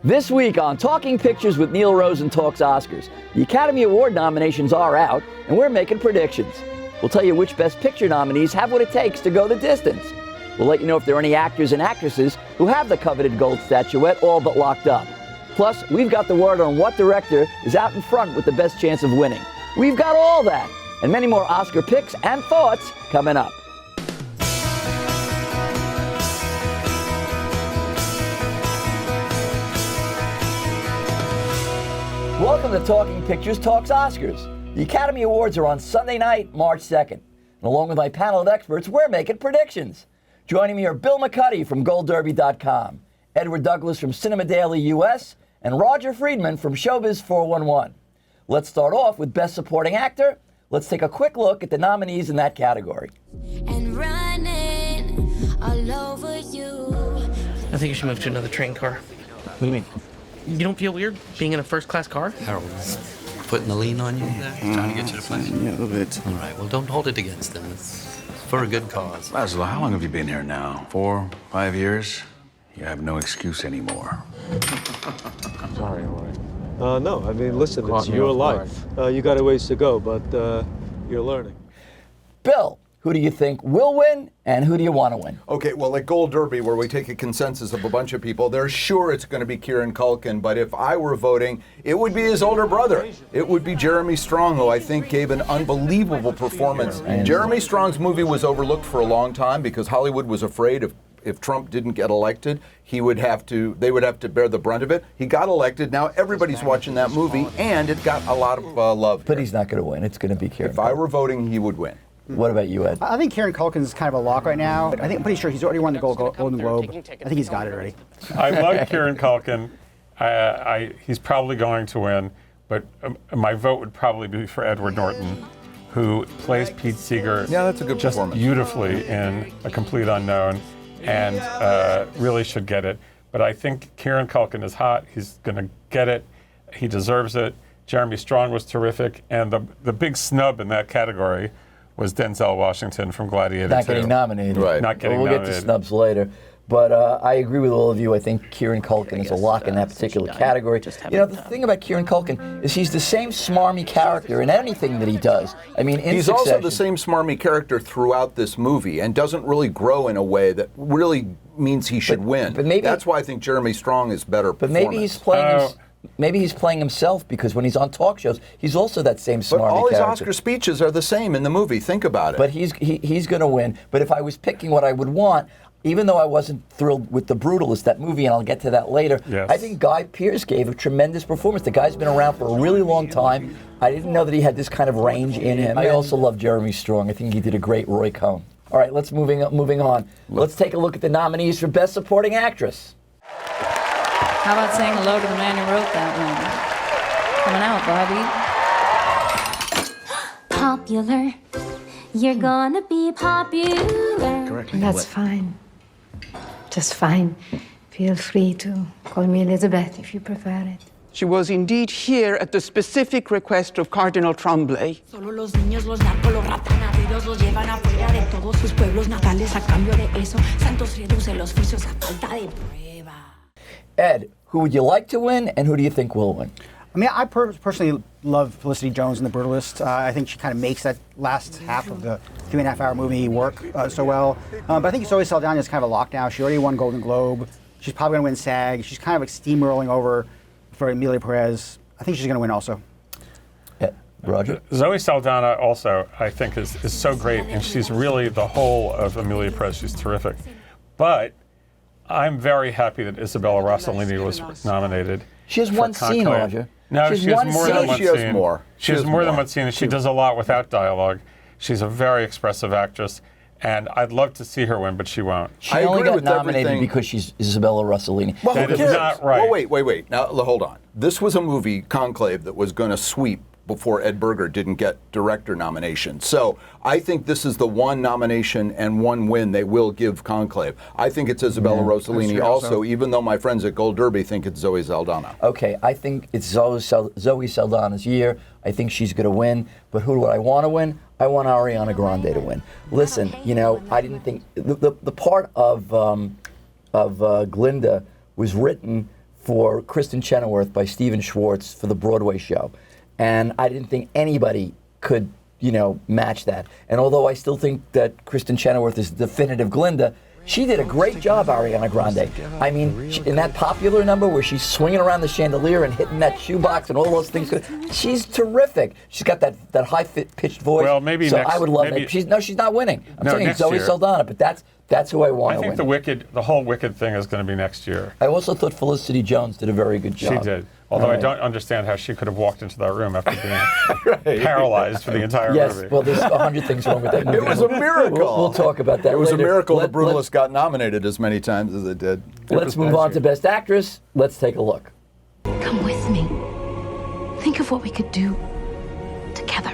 This week on Talking Pictures with Neil Rosen Talks Oscars, the Academy Award nominations are out, and we're making predictions. We'll tell you which Best Picture nominees have what it takes to go the distance. We'll let you know if there are any actors and actresses who have the coveted gold statuette all but locked up. Plus, we've got the word on what director is out in front with the best chance of winning. We've got all that, and many more Oscar picks and thoughts coming up. Welcome to Talking Pictures Talks Oscars. The Academy Awards are on Sunday night, March 2nd. And along with my panel of experts, we're making predictions. Joining me are Bill McCuddy from GoldDerby.com, Edward Douglas from Cinema Daily US, and Roger Friedman from Showbiz 411. Let's start off with Best Supporting Actor. Let's take a quick look at the nominees in that category. And running all over you. I think you should move to another train car. What do you mean? You don't feel weird being in a first-class car? Harold, putting the lean on you there? Trying to get you to play? Yeah, a little bit. All right, well, don't hold it against them. It's for a good cause. Laszlo, how long have you been here now? 4, 5 years? You have no excuse anymore. Sorry, Roy. No, I mean, listen, it's your life. You got a ways to go, but you're learning. Bill, who do you think will win, and who do you want to win? Okay, well, at Gold Derby, where we take a consensus of a bunch of people, they're sure it's going to be Kieran Culkin, but if I were voting, it would be his older brother. It would be Jeremy Strong, who I think gave an unbelievable performance. Jeremy Strong's movie was overlooked for a long time because Hollywood was afraid if Trump didn't get elected, they would have to bear the brunt of it. He got elected. Now everybody's watching that movie, and it got a lot of love. But he's not going to win. It's going to be Kieran If I were voting, he would win. What about you, Ed? I think Kieran Culkin's kind of a lock right now. I'm pretty sure he's already won the Golden Globe. I think he's got it already. I love Kieran Culkin. He's probably going to win, but my vote would probably be for Edward Norton, who plays Pete Seeger that's a good just performance. Beautifully in A Complete Unknown, and really should get it. But I think Kieran Culkin is hot. He's going to get it. He deserves it. Jeremy Strong was terrific, and the big snub in that category was Denzel Washington from Gladiator 2. Not getting nominated. Right. Not getting we'll nominated. get to snubs later. But I agree with all of you. I think Kieran Culkin is a lock in that particular category. You know, the thing about Kieran Culkin is he's the same smarmy character in anything that he does. I mean, in He's Succession, also the same smarmy character throughout this movie and doesn't really grow in a way that really means he should win. but maybe- That's why I think Jeremy Strong is better But performance. maybe he's playing himself, because when he's on talk shows, he's also that same smarmy But all his character. Oscar speeches are the same in the movie. Think about it. But he's going to win. But if I was picking what I would want, even though I wasn't thrilled with The Brutalist, that movie, and I'll get to that later, Yes. I think Guy Pearce gave a tremendous performance. The guy's been around for a really long time. I didn't know that he had this kind of range in him. I also love Jeremy Strong. I think he did a great Roy Cohn. All right, moving on. Let's take a look at the nominees for Best Supporting Actress. How about saying hello to the man who wrote that one? Coming out, Bobby. Popular. You're gonna be popular. Correctly. That's fine. Just fine. Feel free to call me Elizabeth if you prefer it. She was indeed here at the specific request of Cardinal Tremblay. Solo los niños, los narcos, los ratanaderos los llevan afuera de todos sus pueblos natales a cambio de eso. Santos reduce los juicios a falta de prueba. Ed, who would you like to win, and who do you think will win? I mean, I personally love Felicity Jones in The Brutalist. I think she kind of makes that last half of the 3.5-hour movie work so well. But I think Zoe Saldana is kind of a lockdown. She already won Golden Globe. She's probably going to win SAG. She's kind of like steamrolling over for Emila Perez. I think she's going to win also. Yeah. Roger? Zoe Saldana also, I think, is so great, and she's really the whole of Emilia Perez. She's terrific. But I'm very happy that Isabella Rossellini was nominated. She has one scene, Conclave. Roger. No, she has more than one She has scene. more. She has more than one scene, and she does a lot without dialogue. She's a very expressive actress, and I'd love to see her win, but she won't. She I only agree got with nominated everything. because she's Isabella Rossellini. Well, That who is cares? not right. Well, wait. Now, hold on. This was a movie, Conclave, that was going to sweep before Ed Berger didn't get director nomination. So I think this is the one nomination and one win they will give Conclave. I think it's Isabella Rossellini also, even though my friends at Gold Derby think it's Zoe Saldana. Okay, I think it's Zoe Saldana's year. I think she's going to win. But who do I want to win? I want Ariana Grande to win. Listen, you know, I didn't think the part of Glinda was written for Kristen Chenoweth by Stephen Schwartz for the Broadway show. And I didn't think anybody could, match that. And although I still think that Kristen Chenoweth is the definitive Glinda, she did a great job, Ariana Grande. I mean, in that Popular number where she's swinging around the chandelier and hitting that shoebox and all those things, she's terrific. She's got that high-pitched voice. Well, maybe so next, I would love maybe, it. She's not winning. I'm saying next Zoe year. Saldana, but that's who I want to win. I think the whole Wicked thing is going to be next year. I also thought Felicity Jones did a very good job. She did. Although I don't understand how she could have walked into that room after being paralyzed for the entire movie. Yes, well, there's 100 things wrong with that movie. It was a miracle. We'll talk about that It was later. a miracle The Brutalist got nominated as many times as it did. Let's move on to Best Actress. Let's take a look. Come with me. Think of what we could do together.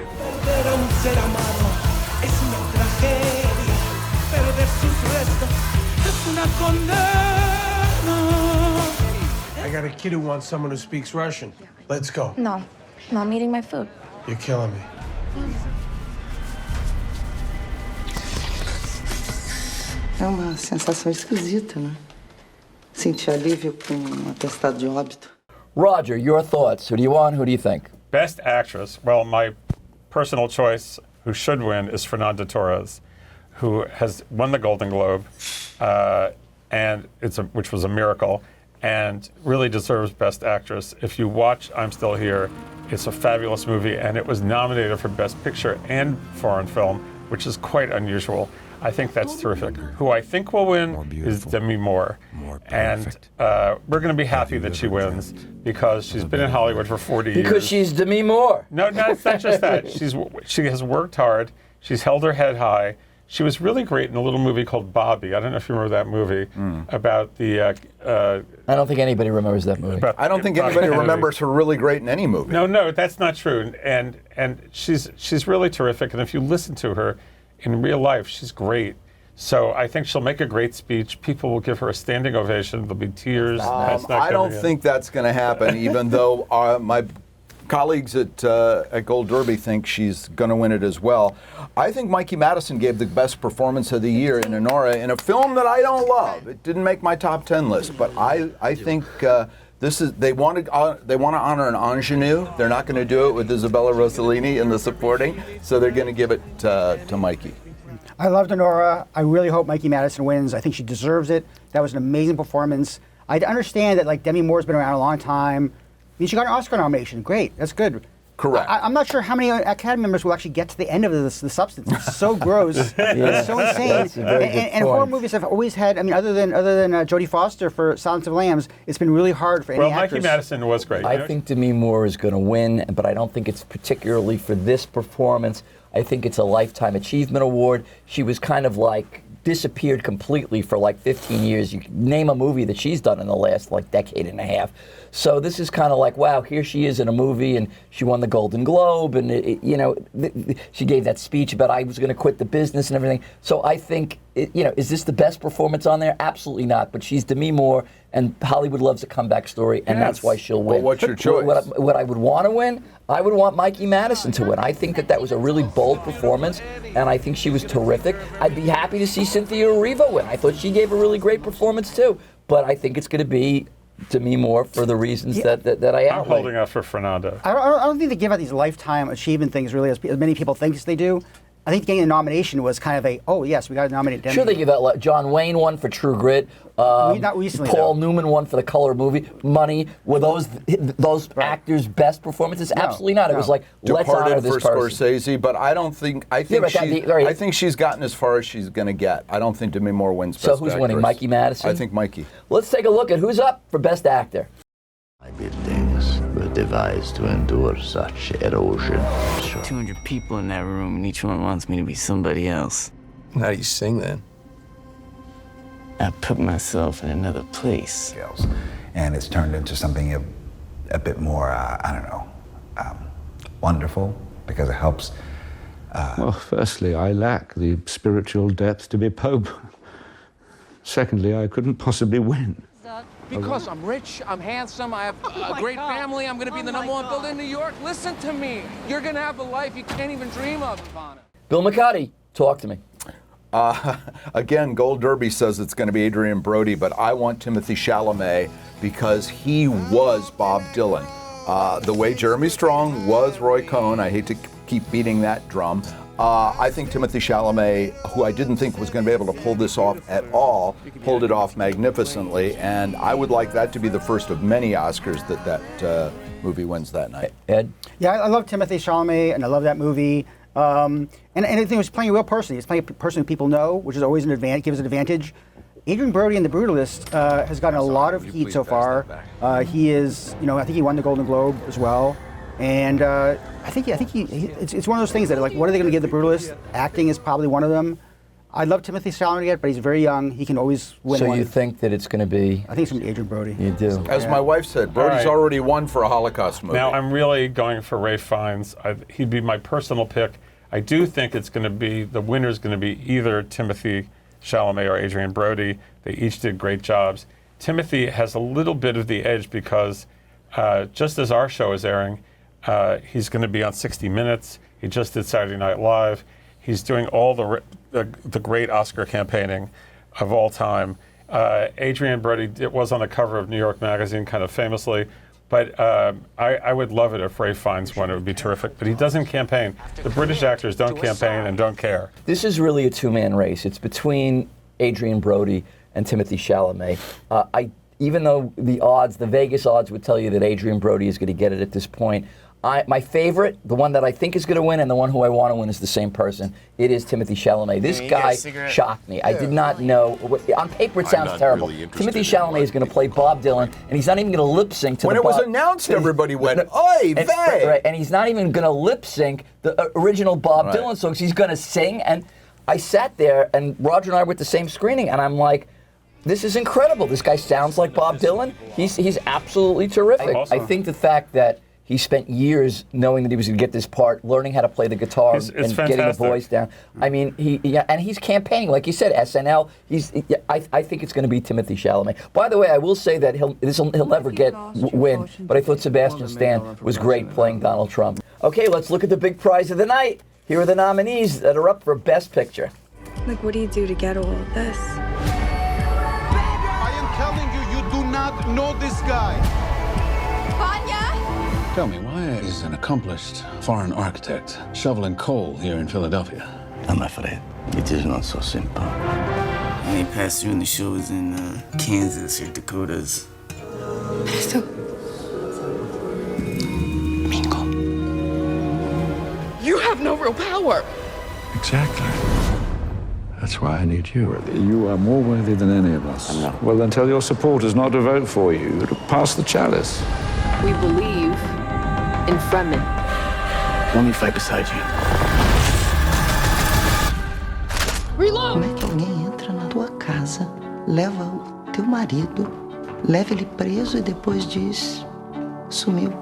I got a kid who wants someone who speaks Russian. Let's go. No, I'm eating my food. You're killing me. É uma sensação esquisita, né? Sentir alívio com atestado de óbito. Roger, your thoughts. Who do you want? Who do you think? Best Actress. Well, my personal choice, who should win, is Fernanda Torres, who has won the Golden Globe, which was a miracle, and really deserves Best Actress. If you watch I'm Still Here, it's a fabulous movie, and it was nominated for Best Picture and Foreign Film, which is quite unusual. I think that's terrific. Who I think will win is Demi Moore. And we're going to be happy that she wins because she's been in Hollywood for 40 years. Because she's Demi Moore. No, it's not just that. She has worked hard. She's held her head high. She was really great in a little movie called Bobby. I don't know if you remember that movie about the... I don't think anybody remembers that movie. I don't think anybody remembers her really great in any movie. No, that's not true. And she's really terrific. And if you listen to her in real life, she's great. So I think she'll make a great speech. People will give her a standing ovation. There'll be tears. I don't think that's going to happen, even though my colleagues at Gold Derby think she's going to win it as well. I think Mikey Madison gave the best performance of the year in Anora in a film that I don't love. It didn't make my top 10 list, but I think they want to honor an ingenue. They're not going to do it with Isabella Rossellini in the supporting, so they're going to give it to Mikey. I loved Anora. I really hope Mikey Madison wins. I think she deserves it. That was an amazing performance. I understand that Demi Moore's been around a long time. I mean, she got an Oscar nomination. Great, that's good. Correct. I'm not sure how many Academy members will actually get to the end of the substance. It's so gross. It's so insane. And horror movies have always had. I mean, other than Jodie Foster for Silence of the Lambs, it's been really hard for any actress. Mikey Madison was great. I think Demi Moore is going to win, but I don't think it's particularly for this performance. I think it's a Lifetime Achievement Award. She was kind of disappeared completely for 15 years. You can name a movie that she's done in the last decade and a half. So this is kind of wow, here she is in a movie, and she won the Golden Globe, and she gave that speech about I was going to quit the business and everything. So I think, is this the best performance on there? Absolutely not. But she's Demi Moore, and Hollywood loves a comeback story, and that's why she'll win. But what's your choice? What I would want to win, I would want Mikey Madison to win. I think that was a really bold performance, and I think she was terrific. I'd be happy to see Cynthia Erivo win. I thought she gave a really great performance too. But I think it's going to be Demi Moore for the reasons that I outlined. I'm holding out for Fernanda. I don't think they give out these Lifetime Achievement things really as many people think they do. I think getting a nomination was kind of oh yes, we got to nominate Demi. Sure, they give out. John Wayne won for True Grit. Not recently. Paul Newman won for The Color Movie. Money. Were those actors' best performances? No, absolutely not. It was let's honor this person. Departed for Scorsese, but I don't think. I think she's gotten as far as she's going to get. I don't think Demi Moore wins. So who's winning? Mikey Madison? I think Mikey. Let's take a look at who's up for Best Actor. My buildings were devised to endure such erosion. 200 people in that room, and each one wants me to be somebody else. How do you sing then? I put myself in another place. And it's turned into something a bit more, wonderful, because it helps. Well, firstly, I lack the spiritual depth to be Pope. Secondly, I couldn't possibly win. Because I'm rich, I'm handsome, I have a great family, I'm gonna be the #1 builder in New York. Listen to me. You're gonna have a life you can't even dream of, Ivana. Bill McCuddy, talk to me. Again, Gold Derby says it's going to be Adrian Brody, but I want Timothy Chalamet because he was Bob Dylan. The way Jeremy Strong was Roy Cohn, I hate to keep beating that drum. I think Timothy Chalamet, who I didn't think was going to be able to pull this off at all, pulled it off magnificently, and I would like that to be the first of many Oscars that movie wins that night. Ed? Yeah, I love Timothy Chalamet, and I love that movie. And I think he was playing a real person. He's playing a person who people know, which is always an advantage, gives an advantage. Adrian Brody in The Brutalist has gotten a lot of heat so far. He is, I think he won the Golden Globe as well. And I think it's one of those things that, like, what are they going to give The Brutalist? Acting is probably one of them. I love Timothy Chalamet, but he's very young. He can always win one. So you think that it's going to be... I think it's going to be Adrian Brody. You do. As my wife said, Brody's already won for a Holocaust movie. Now, I'm really going for Ralph Fiennes. He'd be my personal pick. I do think it's going to be, the winner's going to be either Timothy Chalamet or Adrian Brody. They each did great jobs. Timothy has a little bit of the edge because just as our show is airing, he's going to be on 60 Minutes. He just did Saturday Night Live. He's doing all the great Oscar campaigning of all time. Adrian Brody was on the cover of New York Magazine kind of famously, but I would love it if Ralph Fiennes won. It would be terrific. But he doesn't campaign. The British actors don't campaign and don't care. This is really a two-man race. It's between Adrian Brody and Timothy Chalamet. Even though the Vegas odds would tell you that Adrian Brody is going to get it at this point, my favorite, the one that I think is going to win and the one who I want to win is the same person. It is Timothy Chalamet. This guy shocked me. I did not know. On paper, it sounds terrible. Timothy Chalamet is going to play Bob Dylan, and he's not even going to lip sync to when the it was announced, everybody went, "Oy vey!" Right, and he's not even going to lip sync the original Bob Dylan songs. He's going to sing. And I sat there, and Roger and I were at the same screening, and I'm like, this is incredible. This guy sounds like Bob Dylan. He's absolutely terrific. Awesome. I think the fact that he spent years knowing that he was going to get this part, learning how to play the guitar and getting the voice down. I mean, and he's campaigning, like you said, SNL. I think it's going to be Timothy Chalamet. By the way, I will say that he'll never win, but I thought Sebastian Stan was great playing Donald Trump. Okay, let's look at the big prize of the night. Here are the nominees that are up for Best Picture. Like, what do you do to get all of this? I am telling you, you do not know this guy. Tell me, why is an accomplished foreign architect shoveling coal here in Philadelphia? I'm afraid it is not so simple. And they pass through in the shows in Kansas or Dakotas. So, Mingo. You have no real power. Exactly. That's why I need you. You are more worthy than any of us. Well, then tell your supporters not to vote for you, to pass the chalice. We believe in Fremen. Let me fight beside you. Reload! Como é que alguém entra na tua casa, leva o teu marido, leva ele preso e depois diz, sumiu?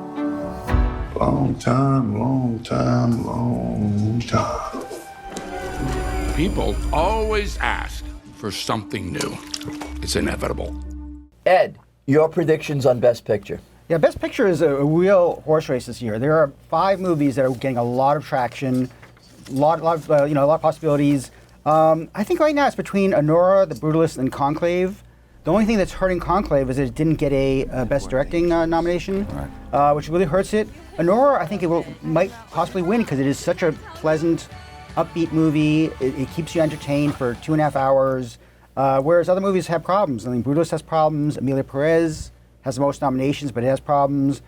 Long time, long time, long time. People always ask for something new. It's inevitable. Ed, your predictions on Best Picture. Yeah, Best Picture is a real horse race this year. There are 5 movies that are getting a lot of traction, a lot of possibilities. I think right now it's between Anora, The Brutalist, and Conclave. The only thing that's hurting Conclave is that it didn't get a Best Directing nomination, which really hurts it. Anora, I think might possibly win because it is such a pleasant, upbeat movie. It keeps you entertained for 2.5 hours, whereas other movies have problems. I mean, Brutalist has problems. Emila Perez has the most nominations, but it has problems.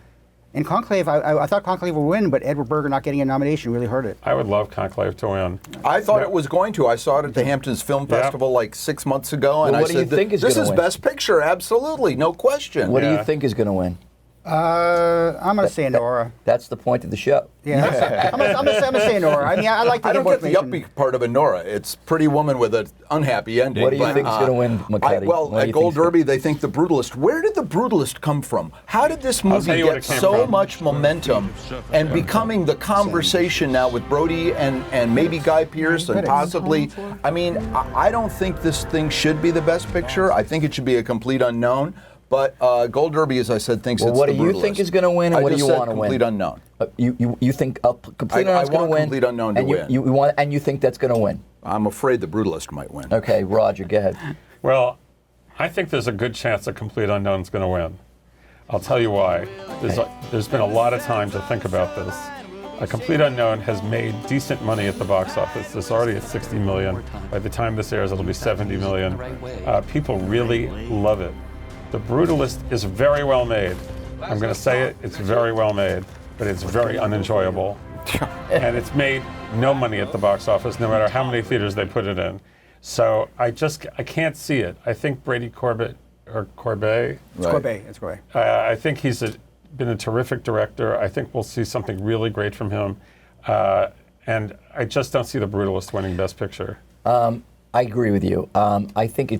And Conclave, I thought Conclave would win, but Edward Berger not getting a nomination really hurt it. I would love Conclave to win. I thought it was going to. I saw it at the Hamptons Film Festival like 6 months ago, and I said, "This is Best Picture, absolutely, no question." What do you think is going to win? I'm going to say Anora. That's the point of the show. Yeah, I'm going to say Anora. I mean, I like to I don't get the upbeat part of Anora. It's Pretty Woman with an unhappy ending. What do you think is going to win, McCuddy? Well, at Gold Derby, they think The Brutalist. Where did The Brutalist come from? How did this movie get so much momentum and becoming the conversation now with Brody and maybe Guy Pearce and possibly? I mean, I don't think this thing should be the Best Picture. I think it should be a complete unknown. But Gold Derby, as I said, thinks it's The Brutalist. What do you think is going to win, and what do you want to win? Complete unknown. You think complete unknown is going to win? Complete unknown to win. You think that's going to win? I'm afraid The Brutalist might win. Okay, Roger, go ahead. Well, I think there's a good chance that Complete Unknown's going to win. I'll tell you why. There's been a lot of time to think about this. A Complete Unknown has made decent money at the box office. It's already at 60 million. By the time this airs, it'll be 70 million. People really love it. The Brutalist is very well made. I'm going to say it, it's very well made, but it's very unenjoyable. And it's made no money at the box office, no matter how many theaters they put it in. So I can't see it. I think Brady Corbet, or Corbet? It's Corbet, it's Corbet. I think he's been a terrific director. I think we'll see something really great from him. And I just don't see The Brutalist winning Best Picture. I agree with you. I think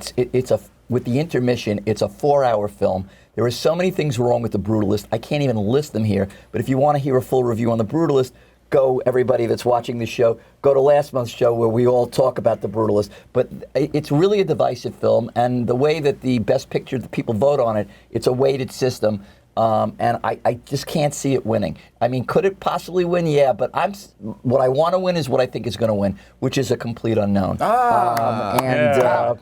with the intermission, it's a 4-hour film. There are so many things wrong with The Brutalist. I can't even list them here. But if you want to hear a full review on The Brutalist, everybody that's watching this show, go to last month's show where we all talk about The Brutalist. But it's really a divisive film, and the way that the Best Picture, the people vote on it, it's a weighted system. And I just can't see it winning. I mean, could it possibly win? Yeah, but what I want to win is what I think is going to win, which is A Complete Unknown. Don't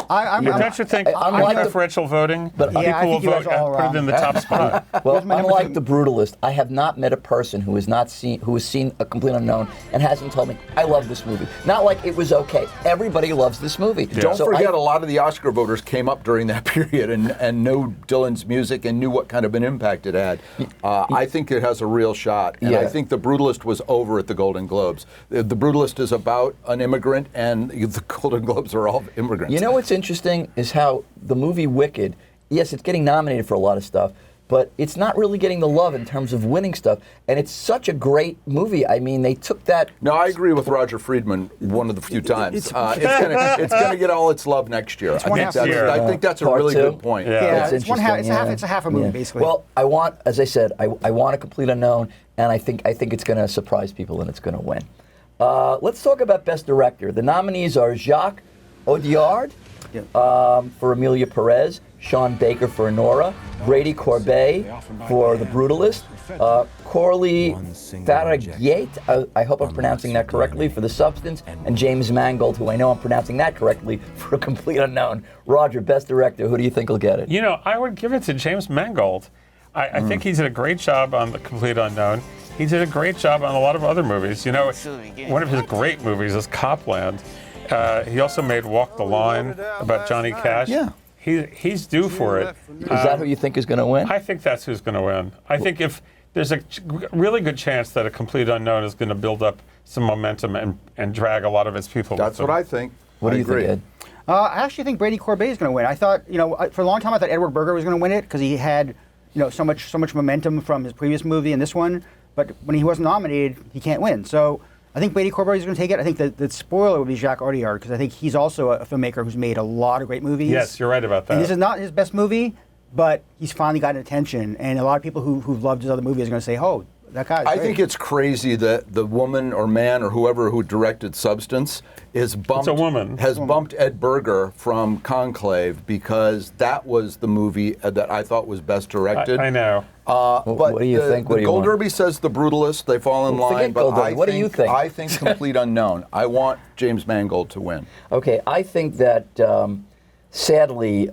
you think preferential voting? But people will vote and put it in the top spot. Well, unlike The Brutalist, I have not met a person who has seen A Complete Unknown and hasn't told me, I love this movie. Not like it was okay. Everybody loves this movie. Yeah. Don't forget, a lot of the Oscar voters came up during that period and know Dylan's music and knew what kind of an impact it had. I think it has a real shot. And I think The Brutalist was over at the Golden Globes. The Brutalist is about an immigrant, and the Golden Globes are all immigrants. You know what's interesting is how the movie Wicked, yes, it's getting nominated for a lot of stuff, but it's not really getting the love in terms of winning stuff. And it's such a great movie. I mean, they took that... No, I agree with Roger Friedman one of the few times. It's going to get all its love next year. I think that's a really good point. It's a half a movie, basically. Well, as I said, I want A Complete Unknown, and I think it's going to surprise people and it's going to win. Let's talk about Best Director. The nominees are Jacques Audiard for Emila Perez, Sean Baker for Anora, Brady Corbet for The Brutalist, Corley Farragut, I hope I'm pronouncing that correctly, for The Substance, and James Mangold, who I know I'm pronouncing that correctly, for A Complete Unknown. Roger, Best Director, who do you think will get it? You know, I would give it to James Mangold. I think he did a great job on The Complete Unknown. He did a great job on a lot of other movies. You know, one of his great movies is Copland. He also made Walk the Line about Johnny Cash. Yeah. He's due for it. Is that who you think is going to win? I think that's who's going to win. I think if there's a really good chance that A Complete Unknown is going to build up some momentum and drag a lot of its people with them. That's what I think. What do you think, Ed? I actually think Brady Corbet is going to win. I thought, for a long time I thought Edward Berger was going to win it because he had, so much momentum from his previous movie and this one. But when he wasn't nominated, he can't win. So I think Brady Corbet is going to take it. I think that the spoiler would be Jacques Audiard because I think he's also a filmmaker who's made a lot of great movies. Yes, you're right about that. And this is not his best movie, but he's finally gotten attention. And a lot of people who've loved his other movies are going to say, oh, that guy's great. I think it's crazy that the woman or man or whoever who directed Substance has bumped Ed Berger from Conclave because that was the movie that I thought was best directed. I know. But what do you think? The Gold Derby says The Brutalist. They fall in line. But what do you think? I think Complete Unknown. I want James Mangold to win. Okay, I think that sadly,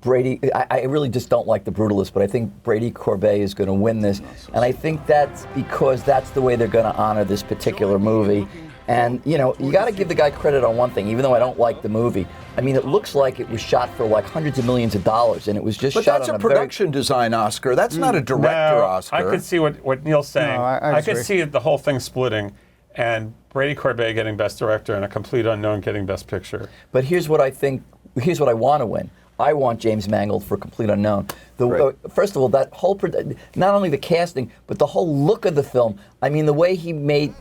Brady, I really just don't like The Brutalist, but I think Brady Corbet is going to win this. And I think that's because that's the way they're going to honor this particular movie. And, you got to give the guy credit on one thing, even though I don't like the movie. I mean, it looks like it was shot for like hundreds of millions of dollars, and it was just shot on a But that's a production design Oscar. That's not a director Oscar. I could see what Neil's saying. No, I could see the whole thing splitting, and Brady Corbet getting Best Director and A Complete Unknown getting Best Picture. But here's what I think. Here's what I want to win. I want James Mangold for Complete Unknown. First of all, that whole, not only the casting, but the whole look of the film. I mean, the way he made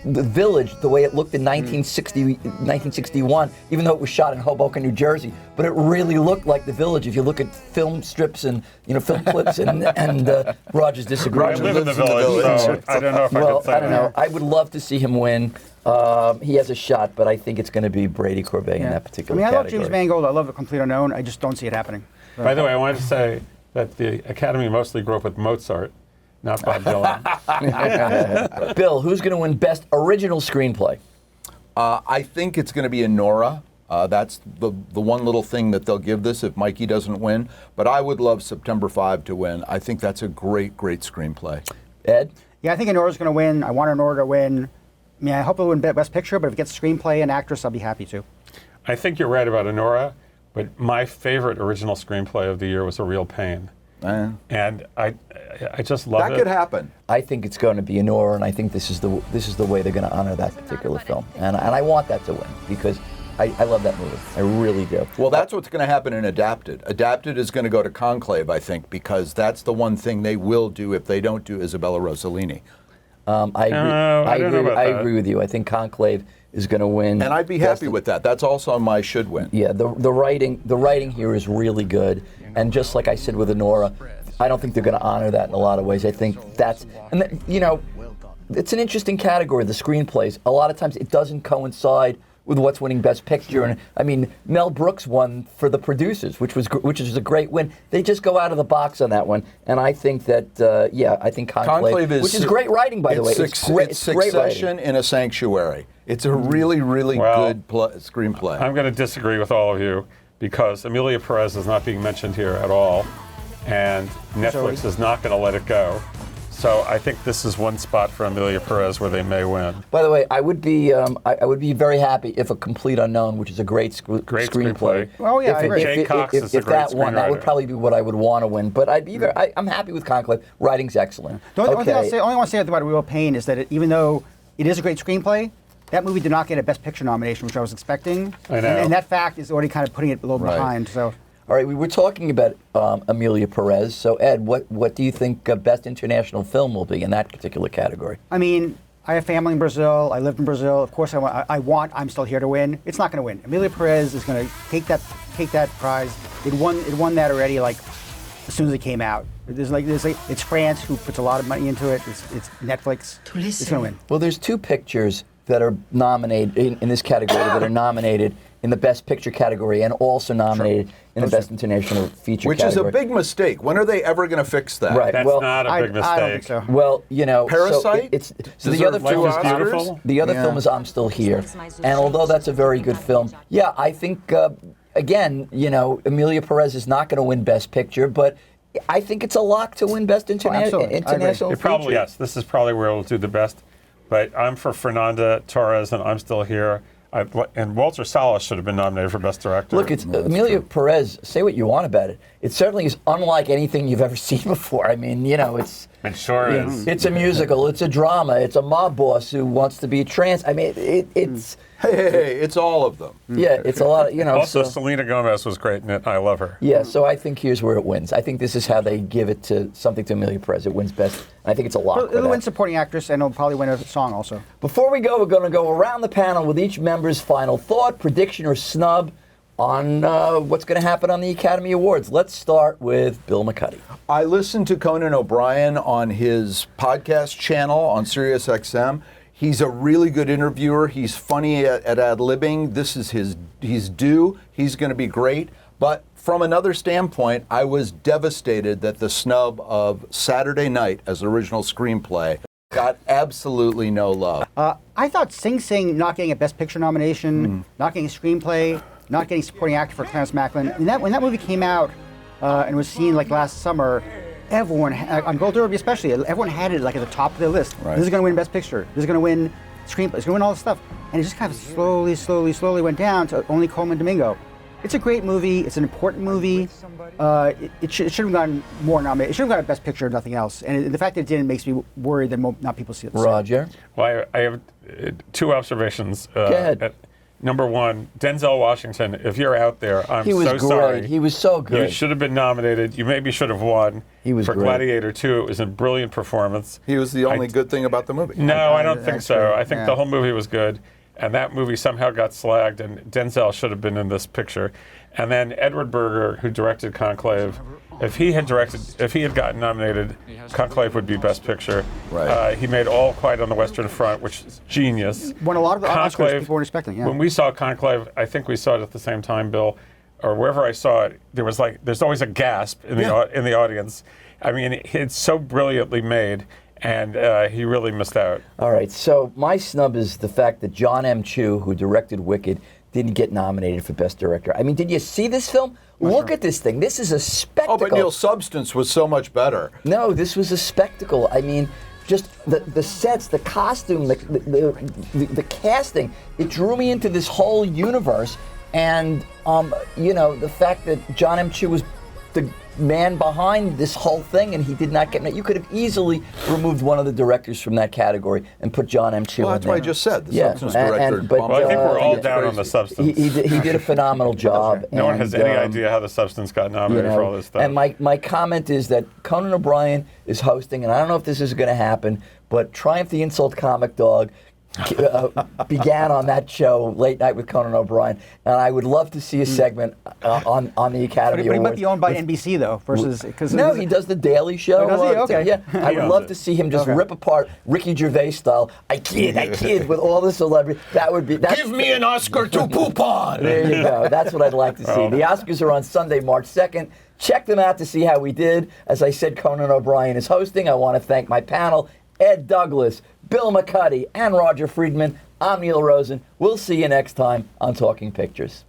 The Village, the way it looked in 1961, even though it was shot in Hoboken, New Jersey, but it really looked like The Village if you look at film strips and film clips, and Rogers disagrees. I live in The Village, so I don't know if I could say I don't know. I would love to see him win. He has a shot, but I think it's going to be Brady Corbet in that particular category. I love James Mangold. I love A Complete Unknown. I just don't see it happening. By the way, I wanted to say that the Academy mostly grew up with Mozart, not Bob Dylan. Bill, who's going to win Best Original Screenplay? I think it's going to be Anora. That's the one little thing that they'll give this if Mikey doesn't win. But I would love September 5 to win. I think that's a great, great screenplay. Ed? Yeah, I think Anora's going to win. I want Anora to win. I mean, I hope it'll win Best Picture, but if it gets screenplay and actress, I'll be happy too. I think you're right about Anora, but my favorite original screenplay of the year was A Real Pain. And I just love it. That could happen. I think it's going to be Anora, and I think this is the way they're going to honor that particular film. And I want that to win because I love that movie. I really do. Well, that's what's going to happen in Adapted. Adapted is going to go to Conclave, I think, because that's the one thing they will do if they don't do Isabella Rossellini. I agree with you. I think Conclave is going to win. And I'd be happy with that. That's also my should win. Yeah, the writing here is really good. And just like I said with Anora, I don't think they're going to honor that in a lot of ways. I think that's, it's an interesting category, the screenplays. A lot of times it doesn't coincide with what's winning Best Picture. And I mean, Mel Brooks won for The Producers, which is a great win. They just go out of the box on that one. And I think that, I think Conclave which is great writing, by the way. It's great Succession in a Sanctuary. It's a really, really good screenplay. I'm going to disagree with all of you because Emila Perez is not being mentioned here at all, and Netflix is not going to let it go. So I think this is one spot for Emila Perez where they may win. By the way, I would be very happy if A Complete Unknown, which is a great screenplay. Oh yeah, I agree. Jay Cox is a great that won, that would probably be what I would want to win. But I'm happy with Conclave. Writing's excellent. The only thing I want to say about Real Pain is that even though it is a great screenplay, that movie did not get a Best Picture nomination, which I was expecting. I know. And that fact is already kind of putting it a little behind. So. All right, we were talking about Emila Perez. So, Ed, what do you think Best International Film will be in that particular category? I mean, I have family in Brazil. I lived in Brazil. Of course, I want I'm Still Here to win. It's not going to win. Emila Perez is going to take that prize. It won that already, like as soon as it came out. It's France who puts a lot of money into it. It's Netflix. It's going to win. Well, there's two pictures that are nominated in this category that are nominated in the Best Picture category and also nominated in the Best International Feature category. Which is a big mistake. When are they ever going to fix that? Right. That's not a big mistake. I don't think so. Well, Parasite? So the other film is I'm Still Here. And although that's a very good film, I think, again, Emila Perez is not going to win Best Picture, but I think it's a lock to win Best International Feature. Probably, yes. This is probably where it'll do the best. But I'm for Fernanda Torres, and I'm Still Here. And Walter Salles should have been nominated for Best Director. Look, it's Emila Perez. Say what you want about it. It certainly is unlike anything you've ever seen before. I mean, it's. It sure is. It's a musical. It's a drama. It's a mob boss who wants to be trans. I mean, it's. Hey, it's all of them. Yeah, it's a lot of, Also, Selena Gomez was great in it. I love her. Yeah, so I think here's where it wins. I think this is how they give it to something to Emila Perez. It wins Best. I think it's a lock. It'll win Supporting Actress, and it'll probably win a song also. Before we go, we're going to go around the panel with each member's final thought, prediction, or snub on what's going to happen on the Academy Awards. Let's start with Bill McCuddy. I listened to Conan O'Brien on his podcast channel on Sirius XM. He's a really good interviewer. He's funny at ad-libbing. This is he's due. He's going to be great. But from another standpoint, I was devastated that the snub of Saturday Night as original screenplay got absolutely no love. I thought Sing Sing not getting a Best Picture nomination, not getting a screenplay, not getting supporting actor for Clarence Macklin. And when that movie came out and was seen like last summer, everyone, on Gold Derby especially, everyone had it like at the top of their list. Right. This is going to win Best Picture. This is going to win Screenplay. It's going to win all this stuff. And it just kind of slowly went down to only Coleman Domingo. It's a great movie. It's an important movie. It should have gotten more nominated. It should have gotten Best Picture, nothing else. And the fact that it didn't makes me worried that not people see it. Roger? Well, I have two observations. Go ahead. Number one, Denzel Washington, if you're out there, I'm so sorry. Great. He was so good. You should have been nominated. You maybe should have won. He was for great. Gladiator 2. It was a brilliant performance. He was the only good thing about the movie. No, I don't think so. I think the whole movie was good. And that movie somehow got slagged, and Denzel should have been in this picture. And then Edward Berger, who directed Conclave, if he had gotten nominated, Conclave would be Best Picture. Right. He made All Quiet on the Western Front, which is genius. Won a lot of the Oscars people weren't expecting. Yeah. When we saw Conclave, I think we saw it at the same time, Bill, or wherever I saw it. There's always a gasp in the audience. I mean, it's so brilliantly made. and he really missed out. All right, so my snub is the fact that John M. Chu, who directed Wicked, didn't get nominated for Best Director. I mean, did you see this film? Look at this thing. This is a spectacle. Oh, but Neil's Substance was so much better. No, this was a spectacle. I mean, just the sets, the costume, the casting, it drew me into this whole universe. And, you know, the fact that John M. Chu was the man behind this whole thing and he did not get it. You could have easily removed one of the directors from that category and put John M. Chu in that's there. what I just said. The Substance director. Well, I think we're all down on the Substance. He did a phenomenal job. No one has any idea how the Substance got nominated for all this stuff. And my comment is that Conan O'Brien is hosting, and I don't know if this is going to happen, but Triumph the Insult Comic Dog began on that show, Late Night with Conan O'Brien, and I would love to see a segment on the Academy Awards. But he might be owned by NBC though, versus because no, he does the Daily Show. Oh, does he? Okay. Yeah, I would love to see him just rip apart Ricky Gervais style. I kid with all the celebrity. That would be. Give me an Oscar to poop on. There you go. That's what I'd like to see. The Oscars are on Sunday, March 2nd. Check them out to see how we did. As I said, Conan O'Brien is hosting. I want to thank my panel, Ed Douglas, Bill McCuddy, and Roger Friedman. I'm Neil Rosen. We'll see you next time on Talking Pictures.